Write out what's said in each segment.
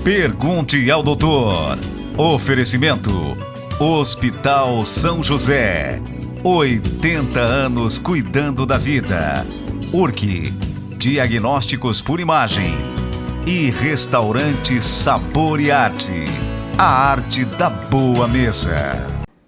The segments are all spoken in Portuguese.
Pergunte ao doutor. Oferecimento: Hospital São José. 80 anos cuidando da vida. URC, diagnósticos por imagem. E Restaurante Sabor e Arte, a arte da boa mesa.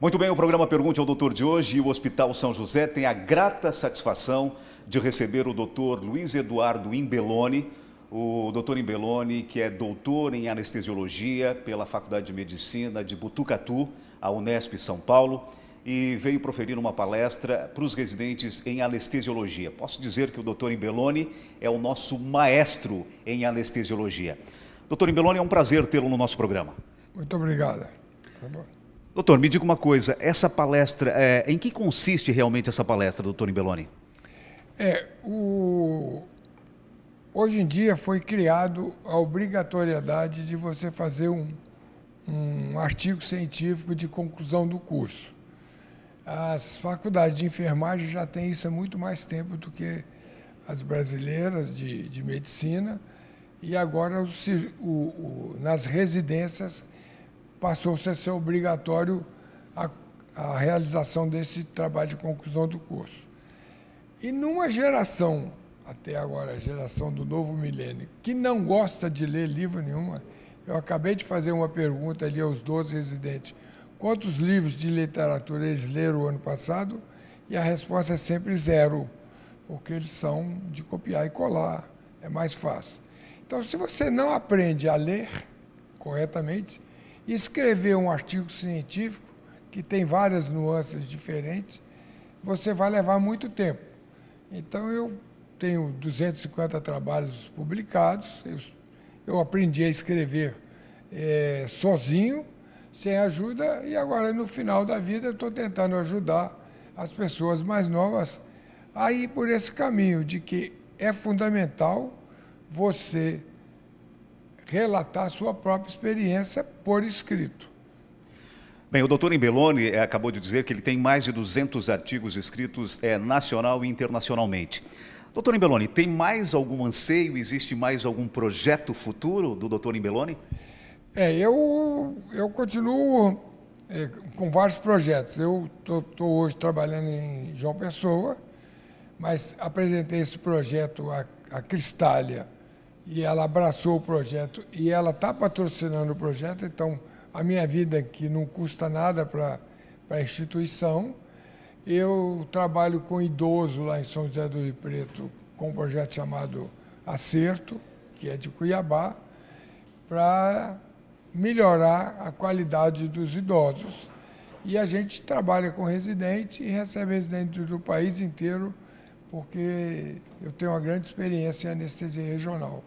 Muito bem, o programa Pergunte ao Doutor de hoje, o Hospital São José tem a grata satisfação de receber o Dr. Luiz Eduardo Imbeloni. O Dr. Imbeloni, que é doutor em anestesiologia pela Faculdade de Medicina de Botucatu, a Unesp São Paulo, e veio proferir uma palestra para os residentes em anestesiologia. Posso dizer que o Dr. Imbeloni é o nosso maestro em anestesiologia. Dr. Imbeloni, é um prazer tê-lo no nosso programa. Muito obrigado. Tá bom. Doutor, me diga uma coisa, essa palestra, em que consiste realmente essa palestra, Dr. Imbeloni? Hoje em dia foi criado a obrigatoriedade de você fazer um artigo científico de conclusão do curso. As faculdades de enfermagem já têm isso há muito mais tempo do que as brasileiras de medicina, e agora nas residências passou-se a ser obrigatório a realização desse trabalho de conclusão do curso. E numa geração, até agora, a geração do novo milênio, que não gosta de ler livro nenhuma, eu acabei de fazer uma pergunta ali aos 12 residentes, quantos livros de literatura eles leram o ano passado? E a resposta é sempre 0, porque eles são de copiar e colar, é mais fácil. Então, se você não aprende a ler corretamente, escrever um artigo científico, que tem várias nuances diferentes, você vai levar muito tempo. Então, eu tenho 250 trabalhos publicados, eu aprendi a escrever sozinho, sem ajuda, e agora, no final da vida, eu estou tentando ajudar as pessoas mais novas a ir por esse caminho de que é fundamental você relatar a sua própria experiência por escrito. Bem, o doutor Imbeloni acabou de dizer que ele tem mais de 200 artigos escritos nacional e internacionalmente. Doutor Imbeloni, tem mais algum anseio, existe mais algum projeto futuro do doutor Imbeloni? Eu continuo com vários projetos. Eu estou hoje trabalhando em João Pessoa, mas apresentei esse projeto à Cristália, e ela abraçou o projeto, e ela está patrocinando o projeto, então a minha vida que não custa nada para a instituição. Eu trabalho com idoso lá em São José do Rio Preto, com um projeto chamado Acerto, que é de Cuiabá, para melhorar a qualidade dos idosos. E a gente trabalha com residente e recebe residente do país inteiro, porque eu tenho uma grande experiência em anestesia regional.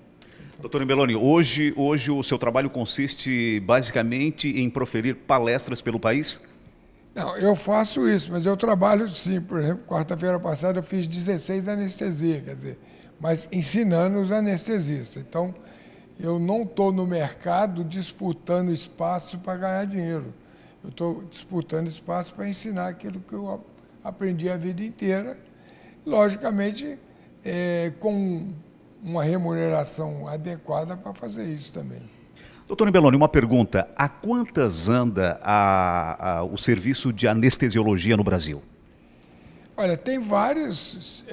Doutor Imbeloni, hoje o seu trabalho consiste basicamente em proferir palestras pelo país? Não, eu faço isso, mas eu trabalho sim. Por exemplo, quarta-feira passada eu fiz 16 anestesia, quer dizer, mas ensinando os anestesistas. Então, eu não estou no mercado disputando espaço para ganhar dinheiro. Eu estou disputando espaço para ensinar aquilo que eu aprendi a vida inteira, logicamente, com uma remuneração adequada para fazer isso também. Doutor Imbeloni, uma pergunta. Há quantas anda o serviço de anestesiologia no Brasil? Olha, tem vários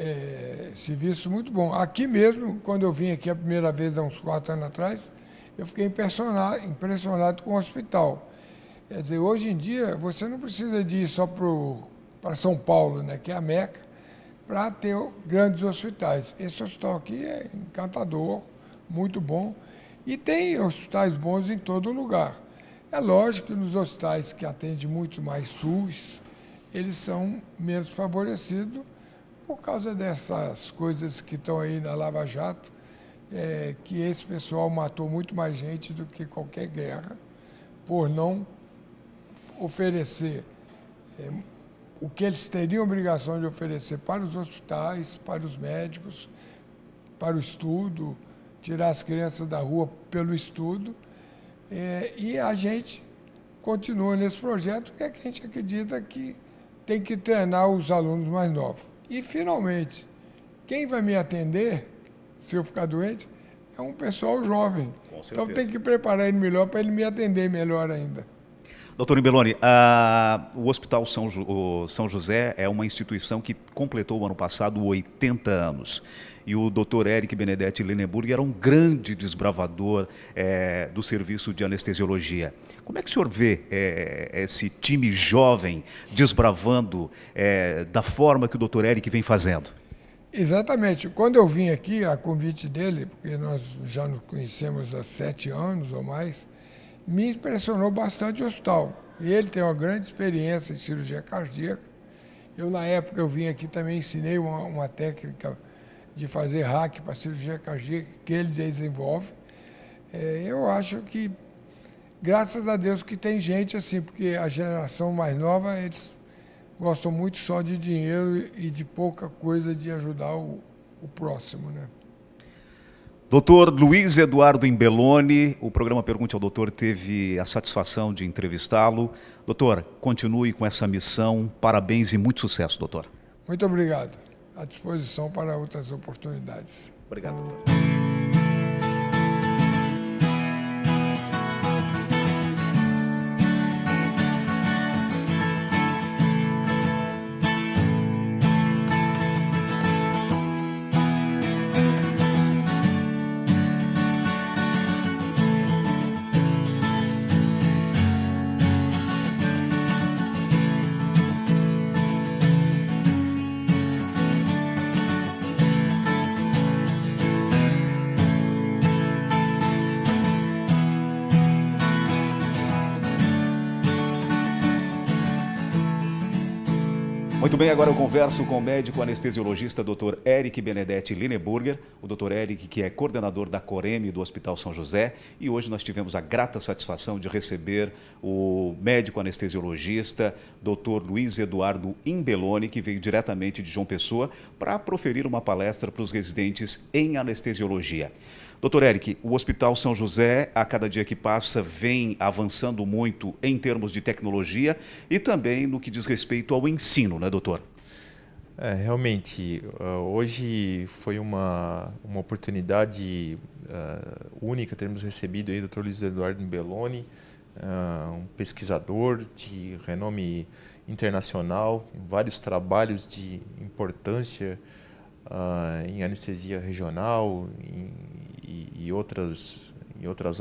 serviços muito bons. Aqui mesmo, quando eu vim aqui a primeira vez, há uns 4 anos atrás, eu fiquei impressionado com o hospital. Quer dizer, hoje em dia, você não precisa de ir só para São Paulo, né, que é a Meca, para ter grandes hospitais. Esse hospital aqui é encantador, muito bom, e tem hospitais bons em todo lugar. É lógico que nos hospitais que atendem muito mais SUS, eles são menos favorecidos por causa dessas coisas que estão aí na Lava Jato, que esse pessoal matou muito mais gente do que qualquer guerra, por não oferecer o que eles teriam obrigação de oferecer para os hospitais, para os médicos, para o estudo, tirar as crianças da rua pelo estudo. E a gente continua nesse projeto, porque a gente acredita que tem que treinar os alunos mais novos. E, finalmente, quem vai me atender, se eu ficar doente, é um pessoal jovem. Com certeza. Então tem que preparar ele melhor para ele me atender melhor ainda. Doutor Imbeloni, o Hospital São José é uma instituição que completou o ano passado 80 anos. E o doutor Eric Benedetti Lineburger era um grande desbravador do serviço de anestesiologia. Como é que o senhor vê esse time jovem desbravando da forma que o doutor Eric vem fazendo? Exatamente. Quando eu vim aqui, a convite dele, porque nós já nos conhecemos há 7 anos ou mais, me impressionou bastante o hospital. E ele tem uma grande experiência em cirurgia cardíaca. Eu, na época, eu vim aqui também ensinei uma técnica de fazer hack para cirurgia cardíaca que ele desenvolve. Eu acho que, graças a Deus, que tem gente assim, porque a geração mais nova, eles gostam muito só de dinheiro e de pouca coisa de ajudar o próximo, né? Doutor Luiz Eduardo Imbeloni, o programa Pergunte ao Doutor teve a satisfação de entrevistá-lo. Doutor, continue com essa missão, parabéns e muito sucesso, doutor. Muito obrigado. À disposição para outras oportunidades. Obrigado, doutor. Muito bem, agora eu converso com o médico anestesiologista Dr. Eric Benedetti Lineburger, o Dr. Eric, que é coordenador da Coreme do Hospital São José, e hoje nós tivemos a grata satisfação de receber o médico anestesiologista Dr. Luiz Eduardo Imbeloni, que veio diretamente de João Pessoa para proferir uma palestra para os residentes em anestesiologia. Doutor Eric, o Hospital São José, a cada dia que passa, vem avançando muito em termos de tecnologia e também no que diz respeito ao ensino, né, doutor? Realmente, hoje foi uma oportunidade única termos recebido aí o Dr. Luiz Eduardo Imbeloni, um pesquisador de renome internacional, vários trabalhos de importância em anestesia regional, e outras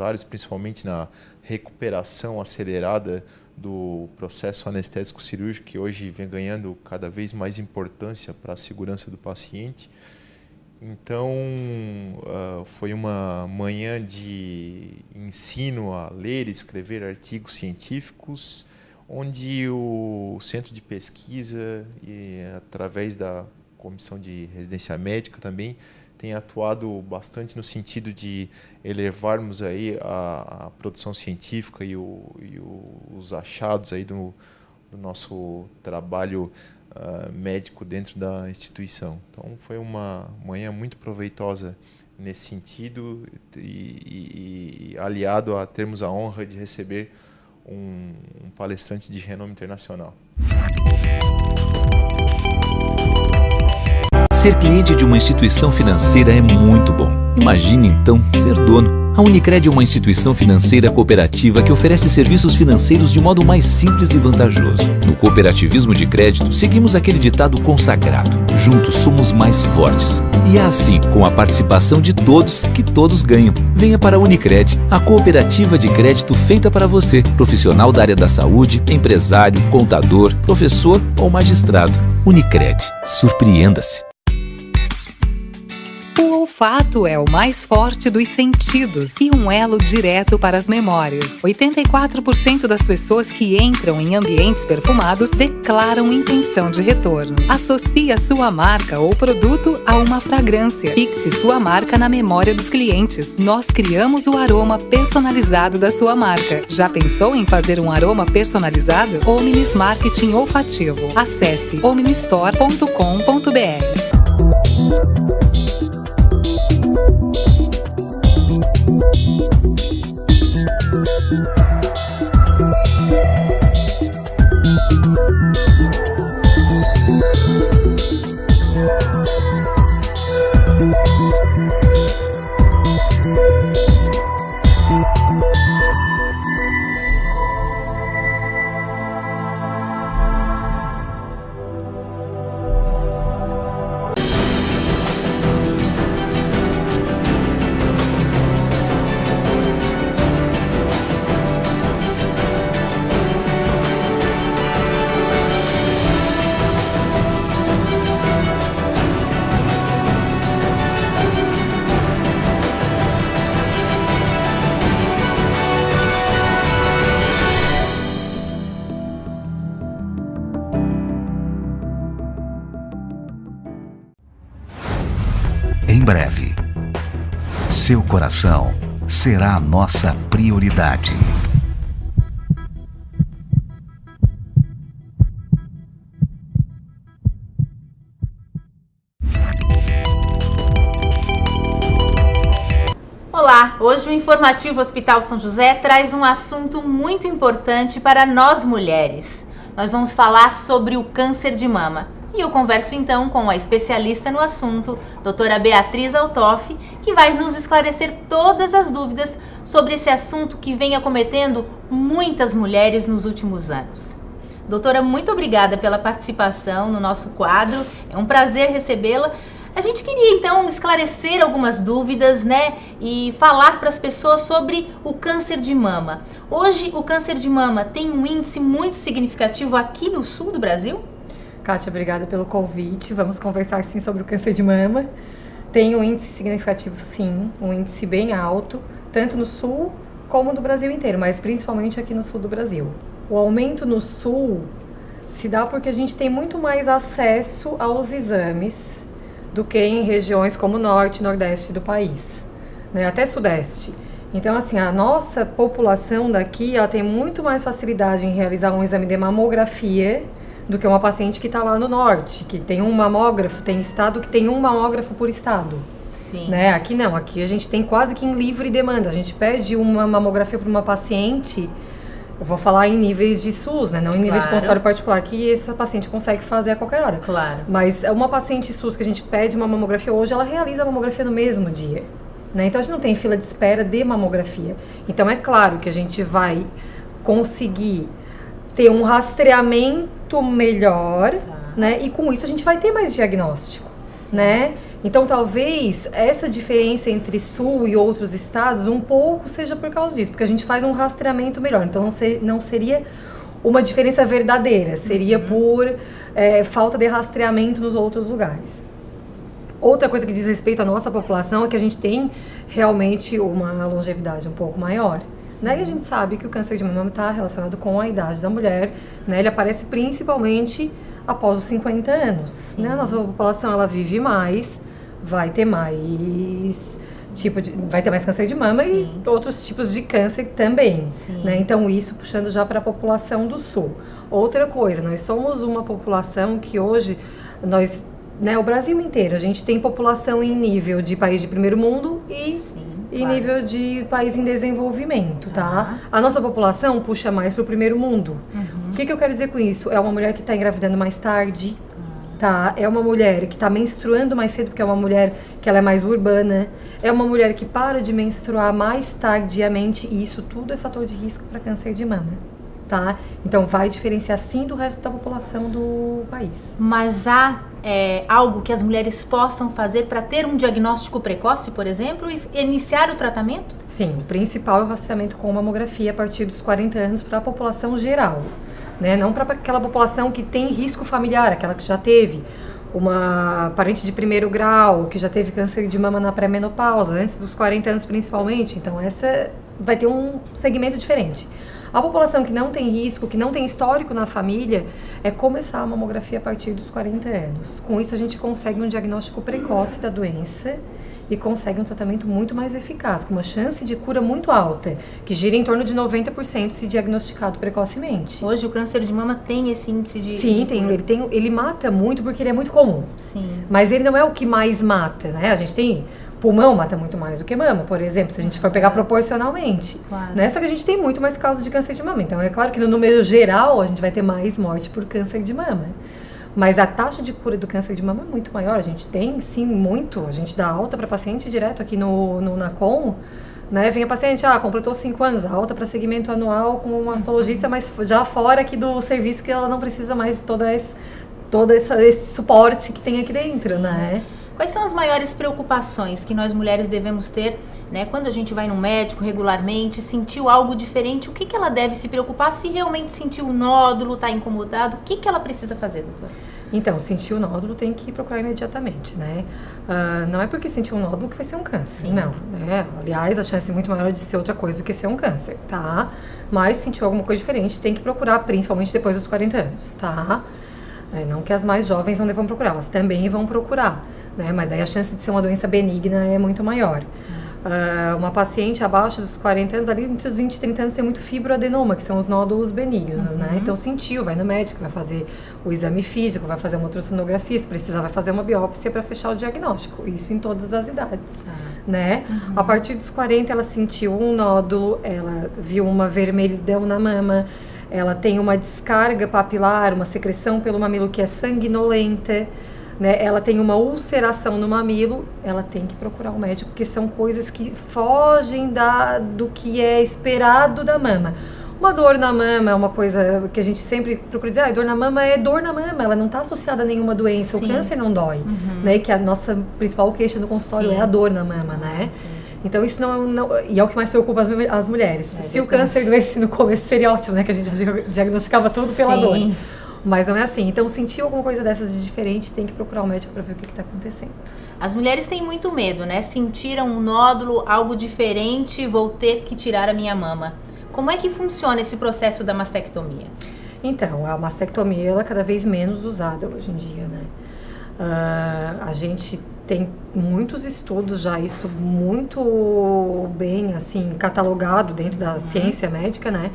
áreas, principalmente na recuperação acelerada do processo anestésico cirúrgico, que hoje vem ganhando cada vez mais importância para a segurança do paciente. Então, foi uma manhã de ensino a ler e escrever artigos científicos, onde o Centro de Pesquisa, através da Comissão de Residência Médica também, tem atuado bastante no sentido de elevarmos aí a produção científica e os achados aí do nosso trabalho médico dentro da instituição. Então, foi uma manhã muito proveitosa nesse sentido e aliado a termos a honra de receber um palestrante de renome internacional. Ser cliente de uma instituição financeira é muito bom. Imagine, então, ser dono. A Unicred é uma instituição financeira cooperativa que oferece serviços financeiros de modo mais simples e vantajoso. No cooperativismo de crédito, seguimos aquele ditado consagrado: juntos somos mais fortes. E é assim, com a participação de todos, que todos ganham. Venha para a Unicred, a cooperativa de crédito feita para você, profissional da área da saúde, empresário, contador, professor ou magistrado. Unicred. Surpreenda-se. O olfato é o mais forte dos sentidos e um elo direto para as memórias. 84% das pessoas que entram em ambientes perfumados declaram intenção de retorno. Associe a sua marca ou produto a uma fragrância. Fixe sua marca na memória dos clientes. Nós criamos o aroma personalizado da sua marca. Já pensou em fazer um aroma personalizado? Omnis Marketing Olfativo. Acesse omnistore.com.br. em breve. Seu coração será a nossa prioridade. Olá, hoje o Informativo Hospital São José traz um assunto muito importante para nós mulheres. Nós vamos falar sobre o câncer de mama. E eu converso então com a especialista no assunto, doutora Beatriz Altoff, que vai nos esclarecer todas as dúvidas sobre esse assunto que vem acometendo muitas mulheres nos últimos anos. Doutora, muito obrigada pela participação no nosso quadro, é um prazer recebê-la. A gente queria então esclarecer algumas dúvidas, né, e falar para as pessoas sobre o câncer de mama. Hoje o câncer de mama tem um índice muito significativo aqui no sul do Brasil? Kátia, obrigada pelo convite. Vamos conversar sim sobre o câncer de mama. Tem um índice significativo sim, um índice bem alto, tanto no sul como no Brasil inteiro, mas principalmente aqui no sul do Brasil. O aumento no sul se dá porque a gente tem muito mais acesso aos exames do que em regiões como norte e nordeste do país, né, até sudeste. Então, assim, a nossa população daqui, ela tem muito mais facilidade em realizar um exame de mamografia do que uma paciente que está lá no norte, que tem um mamógrafo, tem estado que tem um mamógrafo por estado. Sim. Né? Aqui não, aqui a gente tem quase que em livre demanda. A gente pede uma mamografia para uma paciente, eu vou falar em níveis de SUS, né? Não em níveis de consultório particular, que essa paciente consegue fazer a qualquer hora. Claro. Mas uma paciente SUS que a gente pede uma mamografia hoje, ela realiza a mamografia no mesmo dia. Né? Então a gente não tem fila de espera de mamografia. Então é claro que a gente vai conseguir ter um rastreamento melhor, né? E com isso a gente vai ter mais diagnóstico, né? Então talvez essa diferença entre sul e outros estados um pouco seja por causa disso, porque a gente faz um rastreamento melhor. Então não seria uma diferença verdadeira, seria por falta de rastreamento nos outros lugares. Outra coisa que diz respeito à nossa população é que a gente tem realmente uma longevidade um pouco maior. Né? E a gente sabe que o câncer de mama está relacionado com a idade da mulher, né? Ele aparece principalmente após os 50 anos. Né? A nossa população ela vive mais, vai ter mais vai ter mais câncer de mama e outros tipos de câncer também. Né? Então isso puxando já para a população do sul. Outra coisa, nós somos uma população que hoje nós, né, o Brasil inteiro, a gente tem população em nível de país de primeiro mundo e nível de país em desenvolvimento, tá? A nossa população puxa mais para o primeiro mundo. O que eu quero dizer com isso? É uma mulher que está engravidando mais tarde, tá? É uma mulher que está menstruando mais cedo, porque é uma mulher que ela é mais urbana. É uma mulher que para de menstruar mais tardiamente, e isso tudo é fator de risco para câncer de mama, tá? Então vai diferenciar sim do resto da população do país. Mas há algo que as mulheres possam fazer para ter um diagnóstico precoce, por exemplo, e iniciar o tratamento? Sim, o principal é o rastreamento com mamografia a partir dos 40 anos para a população geral, né? Não para aquela população que tem risco familiar, aquela que já teve uma parente de primeiro grau, que já teve câncer de mama na pré-menopausa, antes dos 40 anos principalmente. Então essa vai ter um segmento diferente. A população que não tem risco, que não tem histórico na família, é começar a mamografia a partir dos 40 anos. Com isso a gente consegue um diagnóstico precoce da doença e consegue um tratamento muito mais eficaz, com uma chance de cura muito alta, que gira em torno de 90% se diagnosticado precocemente. Hoje o câncer de mama tem esse índice de... Sim, ele mata muito porque ele é muito comum. Sim. Mas ele não é o que mais mata, né? A gente tem... Pulmão mata muito mais do que mama, por exemplo, se a gente for pegar proporcionalmente. Claro. Né? Só que a gente tem muito mais casos de câncer de mama. Então, é claro que no número geral, a gente vai ter mais morte por câncer de mama. Mas a taxa de cura do câncer de mama é muito maior. A gente tem, sim, muito. A gente dá alta para paciente direto aqui no NACOM. Né? Vem a paciente, completou 5 anos, alta para segmento anual com um mastologista, mas já fora aqui do serviço, que ela não precisa mais de todo esse suporte que tem aqui dentro, né? Quais são as maiores preocupações que nós mulheres devemos ter, né? Quando a gente vai no médico regularmente, sentiu algo diferente, o que ela deve se preocupar? Se realmente sentiu um nódulo, está incomodado, o que ela precisa fazer, doutora? Então, sentiu o nódulo tem que procurar imediatamente, né? Não é porque sentiu um nódulo que vai ser um câncer, não. Né? Aliás, a chance é muito maior de ser outra coisa do que ser um câncer, tá? Mas sentiu alguma coisa diferente, tem que procurar, principalmente depois dos 40 anos, tá? Não que as mais jovens não devam procurar, elas também vão procurar. né? Mas aí a chance de ser uma doença benigna é muito maior. Uma paciente abaixo dos 40 anos, ali entre os 20 e 30 anos, tem muito fibroadenoma, que são os nódulos benignos, né? Então sentiu, vai no médico, vai fazer o exame físico, vai fazer uma ultrassonografia, se precisar vai fazer uma biópsia para fechar o diagnóstico, isso em todas as idades, né? A partir dos 40 ela sentiu um nódulo, ela viu uma vermelhidão na mama, ela tem uma descarga papilar, uma secreção pelo mamilo que é sanguinolenta, né, ela tem uma ulceração no mamilo, ela tem que procurar um médico, porque são coisas que fogem do que é esperado da mama. Uma dor na mama é uma coisa que a gente sempre procura dizer, dor na mama é dor na mama, ela não está associada a nenhuma doença, Sim. O câncer não dói, né, que a nossa principal queixa no consultório Sim. é a dor na mama, né? Então isso não e é o que mais preocupa as mulheres. Se o câncer doesse no começo seria ótimo, né, que a gente diagnosticava tudo pela dor. Mas não é assim. Então, sentiu alguma coisa dessas de diferente, tem que procurar um médico para ver o que está acontecendo. As mulheres têm muito medo, né? Sentiram um nódulo, algo diferente, vou ter que tirar a minha mama. Como é que funciona esse processo da mastectomia? Então, a mastectomia ela é cada vez menos usada hoje em dia, né? A gente tem muitos estudos já, isso muito bem, assim, catalogado dentro da ciência médica, né?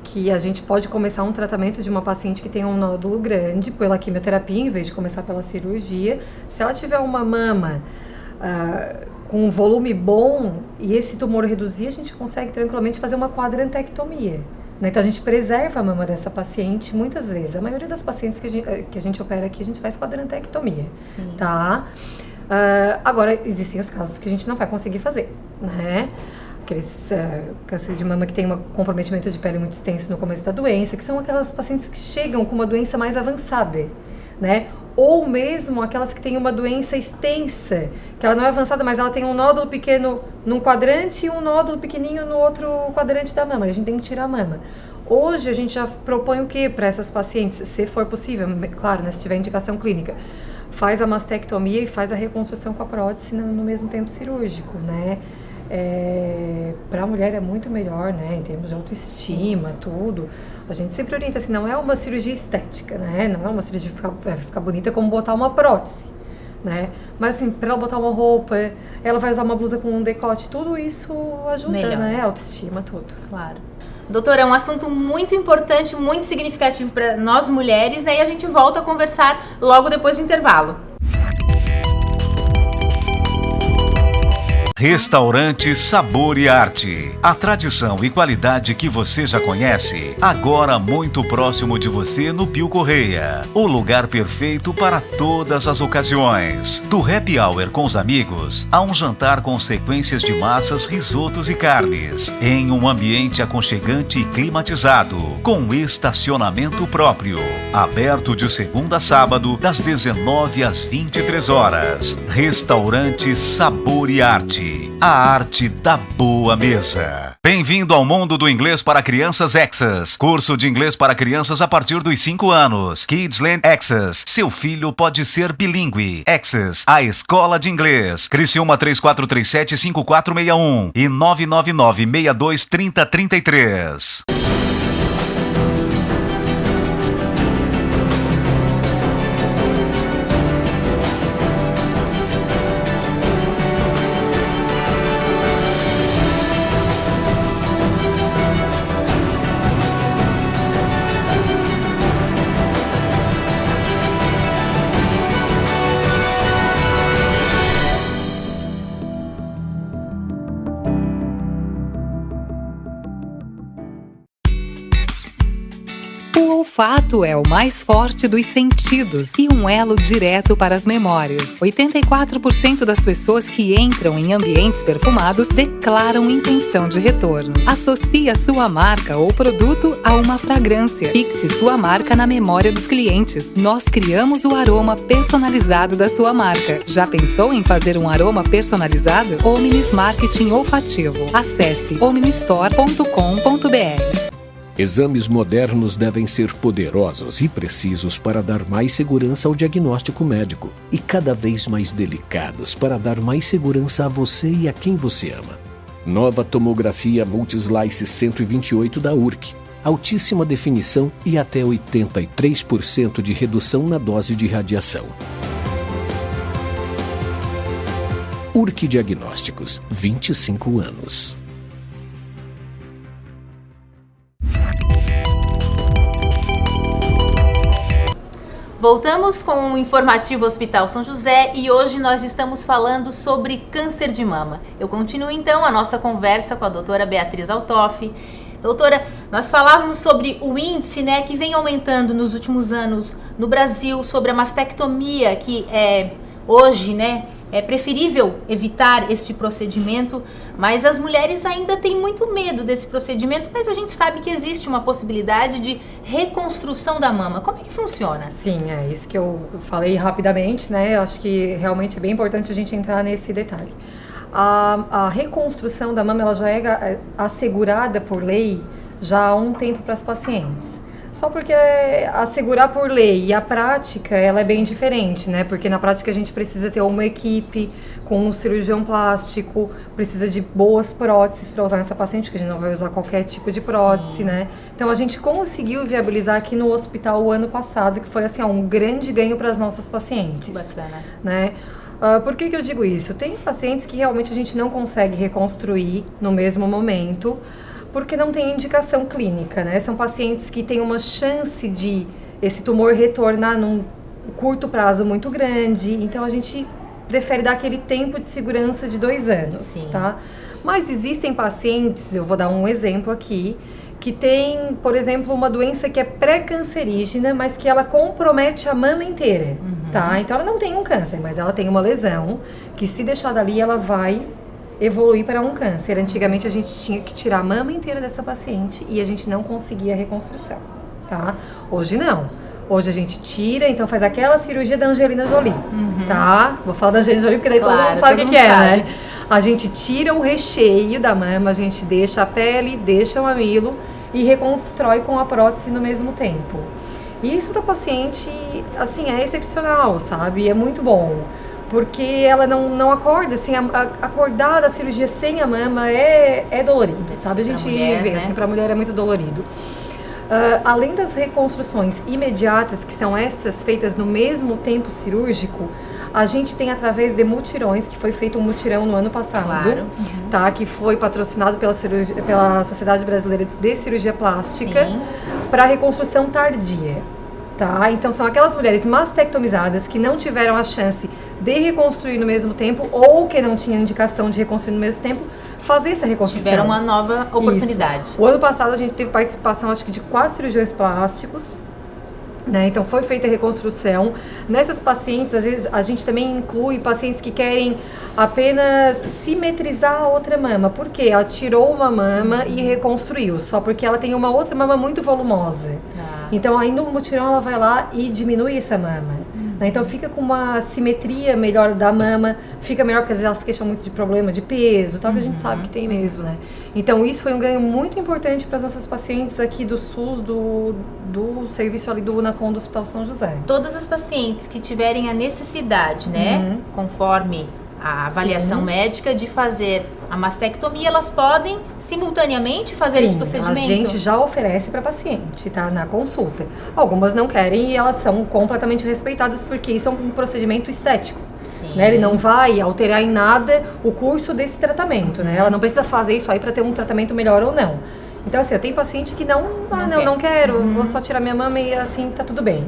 Que a gente pode começar um tratamento de uma paciente que tem um nódulo grande pela quimioterapia, em vez de começar pela cirurgia. Se ela tiver uma mama com um volume bom e esse tumor reduzir, a gente consegue tranquilamente fazer uma quadrantectomia. Né? Então a gente preserva a mama dessa paciente muitas vezes. A maioria das pacientes que a gente opera aqui, a gente faz quadrantectomia. Sim. Tá? Agora, existem os casos que a gente não vai conseguir fazer, né? Aqueles câncer de mama que tem um comprometimento de pele muito extenso no começo da doença, que são aquelas pacientes que chegam com uma doença mais avançada, né? Ou mesmo aquelas que têm uma doença extensa, que ela não é avançada, mas ela tem um nódulo pequeno num quadrante e um nódulo pequenininho no outro quadrante da mama. A gente tem que tirar a mama. Hoje a gente já propõe o que para essas pacientes, se for possível, claro, né, se tiver indicação clínica, faz a mastectomia e faz a reconstrução com a prótese no mesmo tempo cirúrgico, né? Para a mulher é muito melhor, né, em termos de autoestima, tudo. A gente sempre orienta assim, não é uma cirurgia estética, né, não é uma cirurgia ficar bonita como botar uma prótese, né, mas assim, para ela botar uma roupa, ela vai usar uma blusa com um decote, tudo isso ajuda, melhor. Né, autoestima, tudo. Claro. Doutora, é um assunto muito importante, muito significativo para nós mulheres, né, e a gente volta a conversar logo depois do intervalo. Restaurante Sabor e Arte. A tradição e qualidade que você já conhece, agora muito próximo de você no Pio Correia. O lugar perfeito para todas as ocasiões. Do happy hour com os amigos, a um jantar com sequências de massas, risotos e carnes. Em um ambiente aconchegante e climatizado, com estacionamento próprio. Aberto de segunda a sábado, das 19 às 23 horas. Restaurante Sabor e Arte. A arte da boa mesa. Bem-vindo ao mundo do inglês para crianças Access. Curso de inglês para crianças a partir dos 5 anos. Kidsland Access. Seu filho pode ser bilíngue. Access, a escola de inglês. Criciúma 3437-5461 e 999-623033. O olfato é o mais forte dos sentidos e um elo direto para as memórias. 84% das pessoas que entram em ambientes perfumados declaram intenção de retorno. Associe a sua marca ou produto a uma fragrância. Fixe sua marca na memória dos clientes. Nós criamos o aroma personalizado da sua marca. Já pensou em fazer um aroma personalizado? Omnis Marketing Olfativo. Acesse omnistore.com.br. Exames modernos devem ser poderosos e precisos para dar mais segurança ao diagnóstico médico e cada vez mais delicados para dar mais segurança a você e a quem você ama. Nova tomografia Multislice 128 da URC. Altíssima definição e até 83% de redução na dose de radiação. Urque Diagnósticos, 25 anos. Voltamos com o informativo Hospital São José e hoje nós estamos falando sobre câncer de mama. Eu continuo então a nossa conversa com a doutora Beatriz Althoff. Doutora, nós falávamos sobre o índice, né, que vem aumentando nos últimos anos no Brasil, sobre a mastectomia, que hoje, né, é preferível evitar este procedimento, mas as mulheres ainda têm muito medo desse procedimento, mas a gente sabe que existe uma possibilidade de reconstrução da mama. Como é que funciona? Sim, é isso que eu falei rapidamente, né? Eu acho que realmente é bem importante a gente entrar nesse detalhe. A reconstrução da mama ela já é assegurada por lei já há um tempo para as pacientes. Só porque assegurar por lei e a prática, ela é bem diferente, né? Porque na prática a gente precisa ter uma equipe com um cirurgião plástico, precisa de boas próteses para usar nessa paciente, porque a gente não vai usar qualquer tipo de prótese, né? Então a gente conseguiu viabilizar aqui no hospital o ano passado, que foi assim, um grande ganho para as nossas pacientes. Bacana. Né? Por que eu digo isso? Tem pacientes que realmente a gente não consegue reconstruir no mesmo momento, porque não tem indicação clínica, né? São pacientes que têm uma chance de esse tumor retornar num curto prazo muito grande, então a gente prefere dar aquele tempo de segurança de 2 anos, Sim. tá? Mas existem pacientes, eu vou dar um exemplo aqui, que tem, por exemplo, uma doença que é pré-cancerígena, mas que ela compromete a mama inteira, tá? Então ela não tem um câncer, mas ela tem uma lesão que se deixar dali ela vai evoluir para um câncer. Antigamente a gente tinha que tirar a mama inteira dessa paciente e a gente não conseguia a reconstrução, tá? Hoje não. Hoje a gente tira, então faz aquela cirurgia da Angelina Jolie, tá? Vou falar da Angelina Jolie porque daí todo mundo sabe o que é, né? A gente tira o recheio da mama, a gente deixa a pele, deixa o mamilo e reconstrói com a prótese no mesmo tempo. E isso para paciente, assim, é excepcional, sabe? É muito bom. Porque ela não acorda, assim, acordar da cirurgia sem a mama é dolorido, sabe? A gente vê, assim, pra mulher é muito dolorido. Além das reconstruções imediatas, que são essas feitas no mesmo tempo cirúrgico, a gente tem através de mutirões, que foi feito um mutirão no ano passado, tá? Que foi patrocinado pela Sociedade Brasileira de Cirurgia Plástica, para reconstrução tardia. Tá? Então são aquelas mulheres mastectomizadas que não tiveram a chance de reconstruir no mesmo tempo ou que não tinham indicação de reconstruir no mesmo tempo, fazer essa reconstrução. Tiveram uma nova oportunidade. Isso. O ano passado a gente teve participação, acho que de 4 cirurgiões plásticos, né? Então foi feita a reconstrução. Nessas pacientes, às vezes a gente também inclui pacientes que querem apenas simetrizar a outra mama. Por quê? Ela tirou uma mama e reconstruiu, só porque ela tem uma outra mama muito volumosa. Então aí no mutirão ela vai lá e diminui essa mama. Né? Então fica com uma simetria melhor da mama, fica melhor porque às vezes elas se queixam muito de problema de peso, tal, que a gente sabe que tem mesmo, né? Então isso foi um ganho muito importante para as nossas pacientes aqui do SUS, do serviço ali do UNACOM do Hospital São José. Todas as pacientes que tiverem a necessidade, né, conforme a avaliação médica de fazer a mastectomia, elas podem simultaneamente fazer esse procedimento? A gente já oferece para paciente, tá? Na consulta. Algumas não querem e elas são completamente respeitadas porque isso é um procedimento estético. Né? Ele não vai alterar em nada o curso desse tratamento, né? Ela não precisa fazer isso aí para ter um tratamento melhor ou não. Então assim, tem paciente que não quero, vou só tirar minha mama e assim tá tudo bem.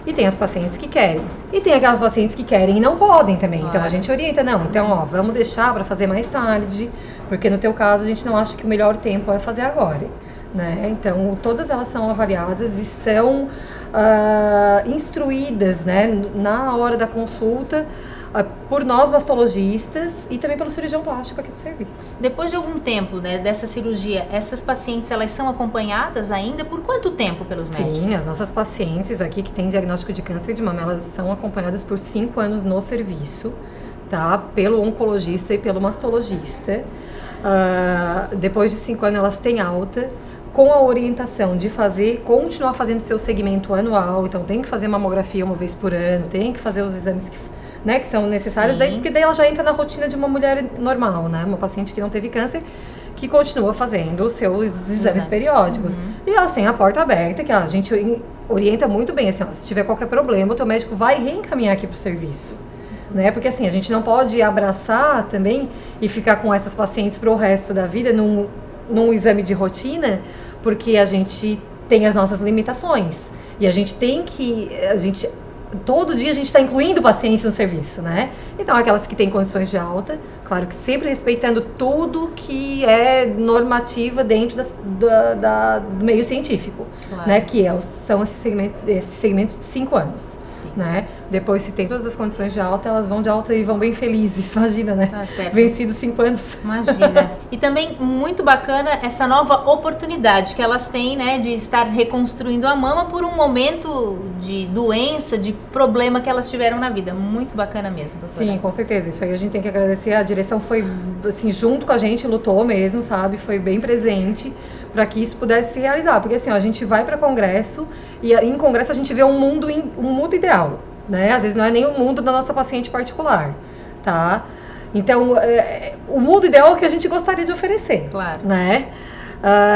E tem as pacientes que querem. E tem aquelas pacientes que querem e não podem também. Então a gente orienta, então vamos deixar para fazer mais tarde, porque no teu caso a gente não acha que o melhor tempo é fazer agora. Né? Então todas elas são avaliadas e são instruídas, né, na hora da consulta, por nós mastologistas e também pelo cirurgião plástico aqui do serviço. Depois de algum tempo, né, dessa cirurgia, essas pacientes elas são acompanhadas ainda por quanto tempo pelos médicos? Sim, as nossas pacientes aqui que têm diagnóstico de câncer de mama, elas são acompanhadas por 5 anos no serviço, tá? Pelo oncologista e pelo mastologista. Depois de 5 anos elas têm alta, com a orientação de continuar fazendo seu segmento anual, então tem que fazer mamografia uma vez por ano, tem que fazer os exames que são necessários, porque daí ela já entra na rotina de uma mulher normal, né? Uma paciente que não teve câncer, que continua fazendo os seus exames periódicos. E ela tem a porta aberta, que a gente orienta muito bem, assim, se tiver qualquer problema, o teu médico vai reencaminhar aqui pro serviço. né? Porque assim, a gente não pode abraçar também e ficar com essas pacientes para o resto da vida num exame de rotina, porque a gente tem as nossas limitações. E a gente tem que... todo dia a gente está incluindo pacientes no serviço, né? Então, aquelas que têm condições de alta, claro que sempre respeitando tudo que é normativa dentro do meio científico, claro, né? Que são esse segmento de 5 anos. Né? Depois, se tem todas as condições de alta, elas vão de alta e vão bem felizes, imagina, né? Tá certo. Vencidos 5 anos. Imagina. E também muito bacana essa nova oportunidade que elas têm, né, de estar reconstruindo a mama por um momento de doença, de problema que elas tiveram na vida. Muito bacana mesmo, doutora. Sim, com certeza. Isso aí a gente tem que agradecer. A direção foi, assim, junto com a gente, lutou mesmo, sabe? Foi bem presente para que isso pudesse se realizar. Porque assim, ó, a gente vai para congresso e em congresso a gente vê um mundo ideal, né? Às vezes não é nem o mundo da nossa paciente particular, tá? Então, o mundo ideal é o que a gente gostaria de oferecer, claro, né?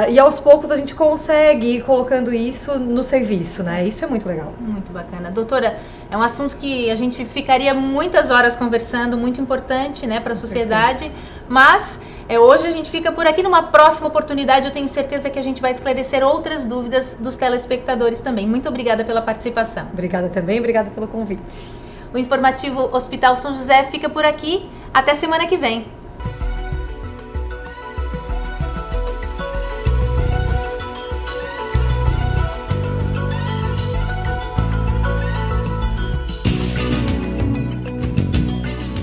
E aos poucos a gente consegue ir colocando isso no serviço, né? Isso é muito legal. Muito bacana. Doutora, é um assunto que a gente ficaria muitas horas conversando, muito importante, né, para a sociedade, mas hoje a gente fica por aqui. Numa próxima oportunidade eu tenho certeza que a gente vai esclarecer outras dúvidas dos telespectadores também. Muito obrigada pela participação. Obrigada também, obrigada pelo convite. O informativo Hospital São José fica por aqui. Até semana que vem.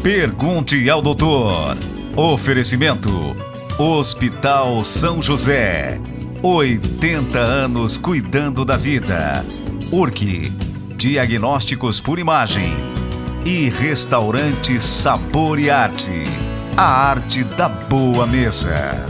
Pergunte ao doutor. Oferecimento: Hospital São José. 80 anos cuidando da vida. Urque, diagnósticos por imagem. E Restaurante Sabor e Arte. A arte da boa mesa.